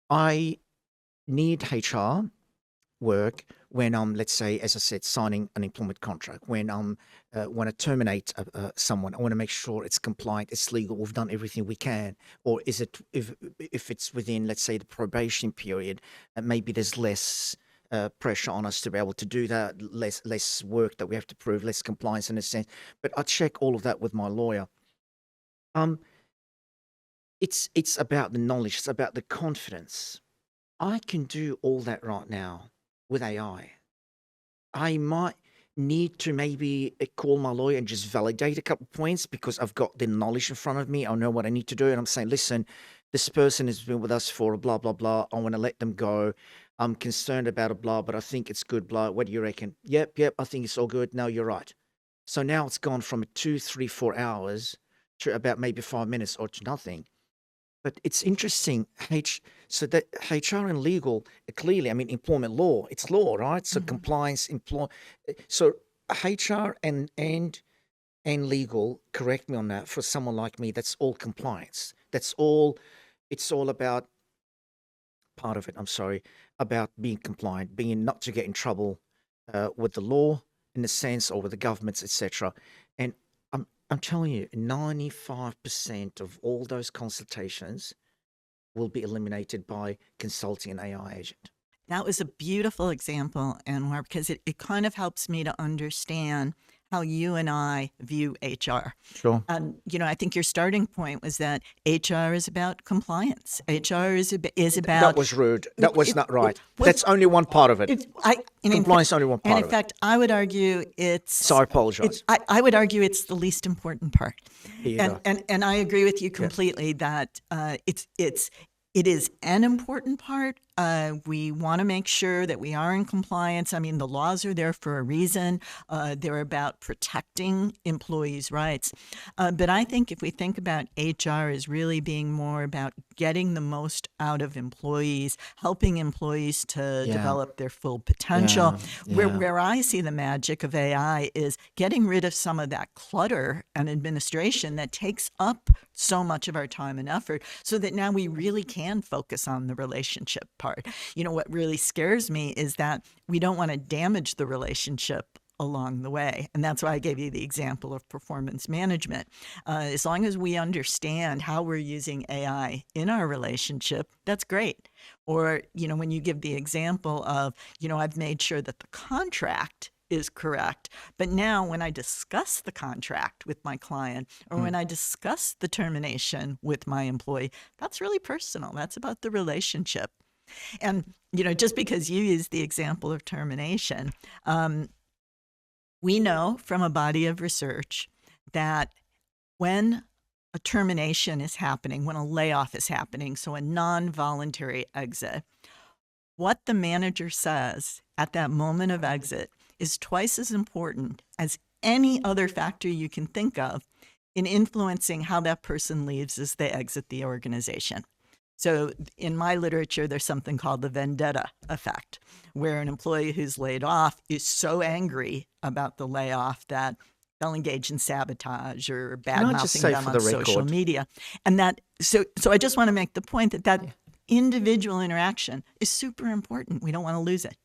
I need HR work when let's say, as I said, signing an employment contract. When want to terminate someone, I want to make sure it's compliant, it's legal, we've done everything we can. Or is it, if it's within, let's say, the probation period, maybe there's less pressure on us to be able to do that, less work that we have to prove, less compliance in a sense. But I check all of that with my lawyer. Um, it's about the knowledge, it's about the confidence. I can do all that right now with AI. I might need to maybe call my lawyer and just validate a couple points because I've got the knowledge in front of me. I know what I need to do. And I'm saying, listen, this person has been with us for blah, blah, blah. I want to let them go. I'm concerned about a blah, but I think it's good blah. What do you reckon? Yep, I think it's all good. No, you're right. So now it's gone from 2, 3, 4 hours to about maybe 5 minutes or to nothing. But it's interesting, so that HR and legal, clearly, I mean, employment law, it's law, right? So compliance, so HR and legal, correct me on that, for someone like me, that's all compliance. It's all about part of it, I'm sorry, about being compliant, being not to get in trouble with the law in a sense, or with the governments, etc. And I'm telling you, 95% of all those consultations will be eliminated by consulting an AI agent. That was a beautiful example, Anwar, because it kind of helps me to understand how you and I view HR. Sure. I think your starting point was that HR is about compliance. HR is about... That was rude. That was not right. That's only one part of it. Compliance is only one part of it. And in fact, I would argue it's... So I apologize. I would argue it's the least important part. Here you go. And I agree with you completely that it is an important part. We want to make sure that we are in compliance. I mean, the laws are there for a reason. They're about protecting employees' rights. But I think if we think about HR as really being more about getting the most out of employees, helping employees to develop their full potential, where I see the magic of AI is getting rid of some of that clutter and administration that takes up so much of our time and effort, so that now we really can focus on the relationship part. What really scares me is that we don't want to damage the relationship along the way. And that's why I gave you the example of performance management. As long as we understand how we're using AI in our relationship, that's great. Or, when you give the example of, I've made sure that the contract is correct. But now when I discuss the contract with my client, or when I discuss the termination with my employee, that's really personal. That's about the relationship. And, just because you use the example of termination, we know from a body of research that when a termination is happening, when a layoff is happening, so a non-voluntary exit, what the manager says at that moment of exit is twice as important as any other factor you can think of in influencing how that person leaves as they exit the organization. So in my literature, there's something called the vendetta effect, where an employee who's laid off is so angry about the layoff that they'll engage in sabotage or bad-mouthing them on social media. And so I just want to make the point that individual interaction is super important. We don't want to lose it.